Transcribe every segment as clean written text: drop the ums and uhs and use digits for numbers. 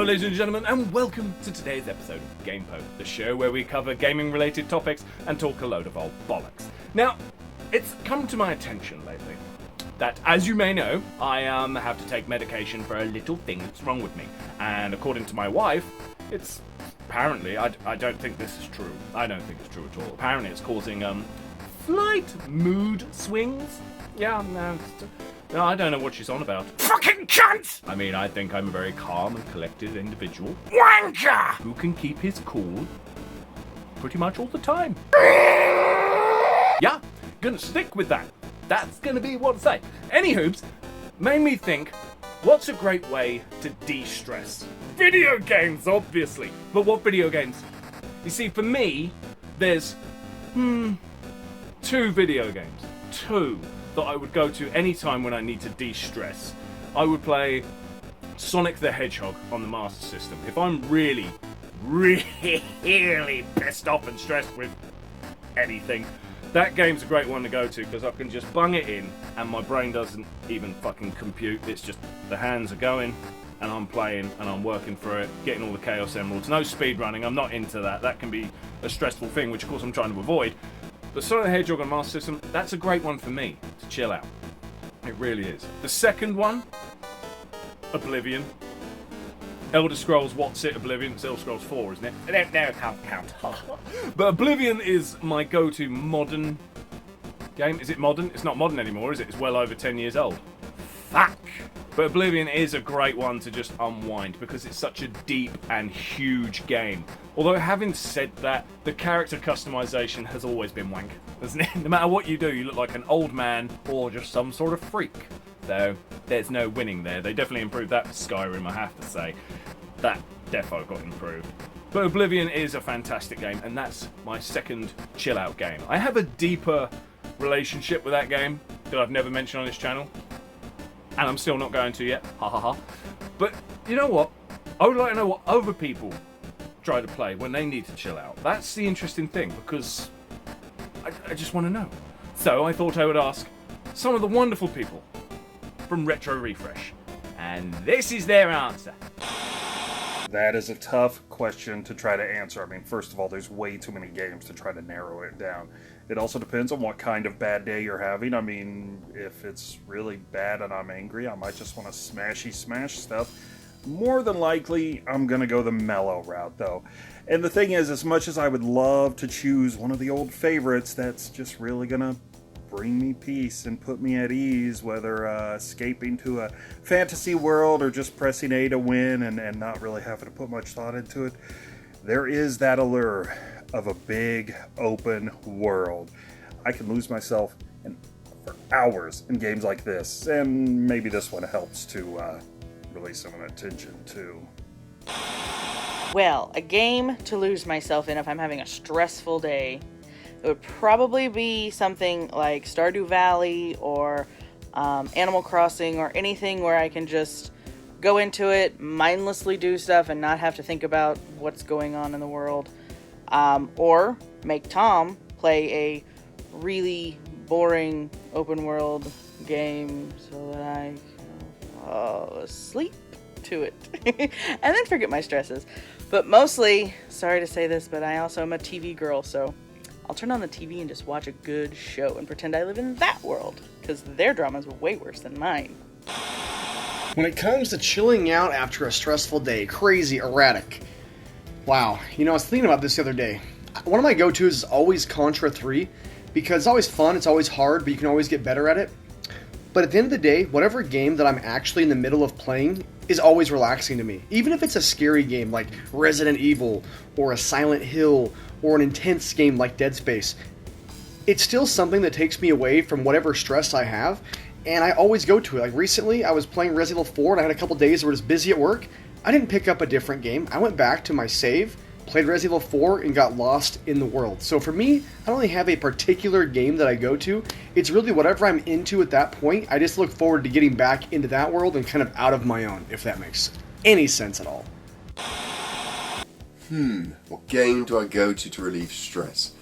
ladies and gentlemen, and welcome to today's episode of GamePo, the show where we cover gaming-related topics and talk a load of old bollocks. Now, it's come to my attention lately that, as you may know, I have to take medication for a little thing that's wrong with me. And according to my wife, it's apparently, I don't think this is true. I don't think it's true at all. Apparently it's causing slight mood swings. Yeah, no, I don't know what she's on about. Fucking cunt! I mean, I think I'm a very calm and collected individual Wanker! who can keep his cool pretty much all the time. Yeah, gonna stick with that. That's gonna be what I say. Anywho's, made me think, what's a great way to de-stress? Video games, obviously. But what video games? You see, for me, there's, two video games. Two that I would go to any time when I need to de-stress. I would play Sonic the Hedgehog on the Master System. If I'm really pissed off and stressed with anything, that game's a great one to go to because I can just bung it in and my brain doesn't even fucking compute. It's just the hands are going and I'm playing and I'm working through it, getting all the Chaos Emeralds. No speed running, I'm not into that. That can be a stressful thing, which of course I'm trying to avoid. But Sonic the Hedgehog on Master System, that's a great one for me to chill out. It really is. The second one, Oblivion. Elder Scrolls, what's it? Oblivion? It's Elder Scrolls 4, isn't it? No, can't count. But Oblivion is my go-to modern game. Is it modern? It's not modern anymore, is it? It's well over 10 years old. Fuck! But Oblivion is a great one to just unwind because it's such a deep and huge game. Although having said that, the character customization has always been wank, hasn't it? No matter what you do, you look like an old man or just some sort of freak. Though, there's no winning there. They definitely improved that for Skyrim, I have to say. That defo got improved. But Oblivion is a fantastic game, and that's my second chill-out game. I have a deeper relationship with that game that I've never mentioned on this channel. And I'm still not going to yet. Ha ha ha. But, you know what? I would like to know what other people try to play when they need to chill out. That's the interesting thing, because I just want to know. So I thought I would ask some of the wonderful people from Retro Refresh. And this is their answer. That is a tough question to try to answer. I mean, first of all, there's way too many games to try to narrow it down. It also depends on what kind of bad day you're having. I mean, if it's really bad and I'm angry, I might just want to smash stuff. More than likely, I'm going to go the mellow route, though. And the thing is, as much as I would love to choose one of the old favorites that's just really going to bring me peace and put me at ease, whether escaping to a fantasy world or just pressing A to win and not really having to put much thought into it, there is that allure of a big open world. I can lose myself for hours in games like this, and maybe this one helps to release some of that tension too. Well, a game to lose myself in if I'm having a stressful day, it would probably be something like Stardew Valley or Animal Crossing or anything where I can just go into it, mindlessly do stuff, and not have to think about what's going on in the world. Or make Tom play a really boring open world game so that I can fall asleep to it and then forget my stresses. But mostly, sorry to say this, but I also am a TV girl, so I'll turn on the TV and just watch a good show and pretend I live in that world, because their drama's way worse than mine. When it comes to chilling out after a stressful day, crazy, erratic. Wow, I was thinking about this the other day. One of my go-tos is always Contra 3, because it's always fun, it's always hard, but you can always get better at it. But at the end of the day, whatever game that I'm actually in the middle of playing is always relaxing to me. Even if it's a scary game like Resident Evil, or a Silent Hill, or an intense game like Dead Space, it's still something that takes me away from whatever stress I have, and I always go to it. Like recently, I was playing Resident Evil 4, and I had a couple days where I was busy at work. I didn't pick up a different game. I went back to my save, played Resident Evil 4, and got lost in the world. So for me, I don't really have a particular game that I go to. It's really whatever I'm into at that point. I just look forward to getting back into that world and kind of out of my own, if that makes any sense at all. What game do I go to relieve stress?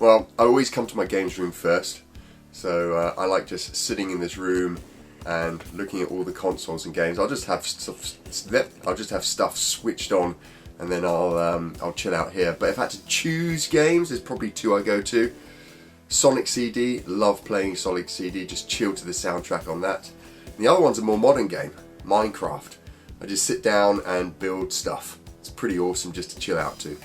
Well, I always come to my games room first. So I like just sitting in this room, and looking at all the consoles and games. I'll just have stuff switched on, and then I'll chill out here. But if I had to choose games, there's probably 2 I go to. Sonic CD, love playing Sonic CD, just chill to the soundtrack on that. And the other one's a more modern game, Minecraft. I just sit down and build stuff. It's pretty awesome just to chill out to.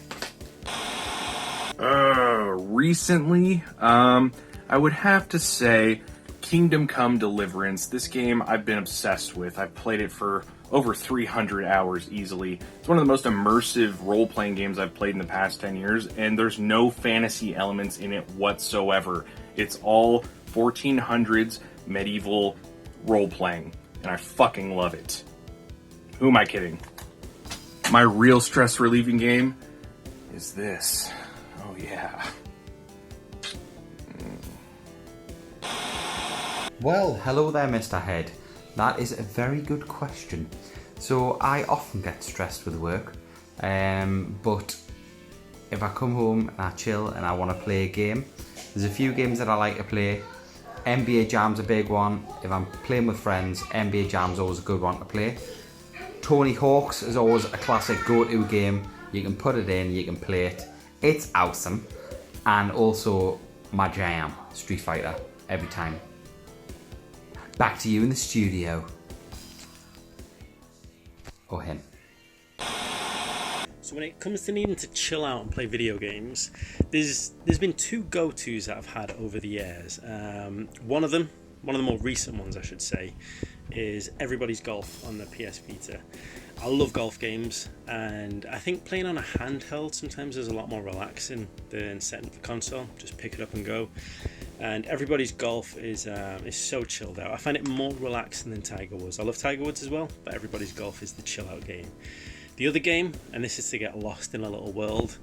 Recently, I would have to say Kingdom Come Deliverance. This game I've been obsessed with. I've played it for over 300 hours easily. It's one of the most immersive role-playing games I've played in the past 10 years, and there's no fantasy elements in it whatsoever. It's all 1400s medieval role-playing, and I fucking love it. Who am I kidding? My real stress-relieving game is this. Oh yeah. Well, hello there, Mr. Head. That is a very good question. So I often get stressed with work, but if I come home and I chill and I want to play a game, there's a few games that I like to play. NBA Jam's a big one. If I'm playing with friends, NBA Jam's always a good one to play. Tony Hawk's is always a classic go-to game. You can put it in, you can play it. It's awesome. And also my jam, Street Fighter, every time. Back to you in the studio. Or him. So when it comes to needing to chill out and play video games, there's been 2 go-tos that I've had over the years. One of the more recent ones I should say, is Everybody's Golf on the PS Vita. I love golf games, and I think playing on a handheld sometimes is a lot more relaxing than setting up the console. Just pick it up and go. And Everybody's Golf is so chilled out. I find it more relaxing than Tiger Woods. I love Tiger Woods as well, but Everybody's Golf is the chill out game. The other game, and this is to get lost in a little world,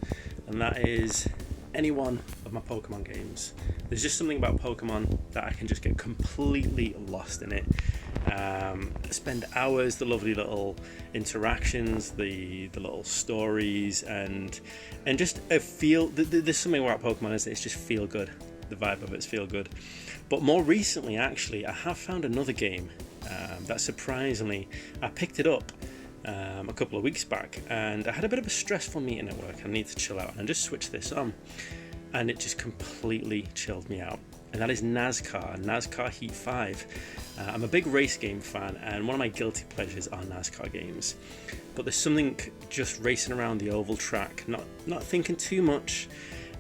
and that is any one of my Pokemon games. There's just something about Pokemon that I can just get completely lost in it. Spend hours, the lovely little interactions, the little stories, and just a feel. There's something about Pokemon, isn't it? It's just feel good. The vibe of it's feel good. But more recently, actually, I have found another game that surprisingly I picked it up a couple of weeks back, and I had a bit of a stressful meeting at work. I need to chill out, and I just switched this on, and it just completely chilled me out. And that is NASCAR Heat 5. I'm a big race game fan, and one of my guilty pleasures are NASCAR games. But there's something just racing around the oval track, not thinking too much.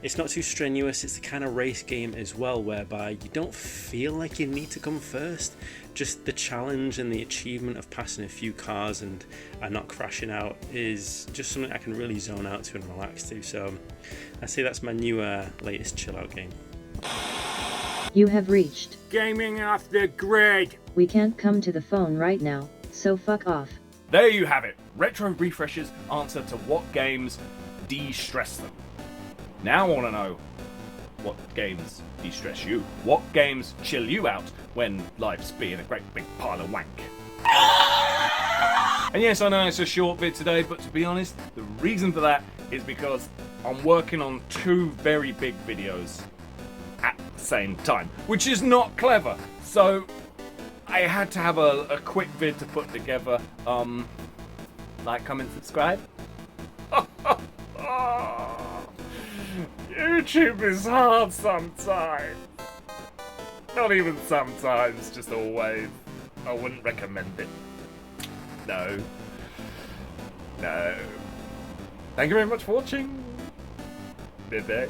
It's not too strenuous. It's the kind of race game as well whereby you don't feel like you need to come first. Just the challenge and the achievement of passing a few cars and not crashing out is just something I can really zone out to and relax to. So I say that's my new latest chill out game. You have reached Gaming off the grid. We can't come to the phone right now, so fuck off. There you have it. Retro Refresh's answer to what games de-stress them. Now I want to know what games de-stress you. What games chill you out when life's being a great big pile of wank. And yes, I know it's a short bit today, but to be honest, the reason for that is because I'm working on 2 very big videos at the same time, which is not clever. So I had to have a quick vid to put together. Like, comment, subscribe. YouTube is hard sometimes. Not even sometimes, just always. I wouldn't recommend it. No. Thank you very much for watching. Bye-bye.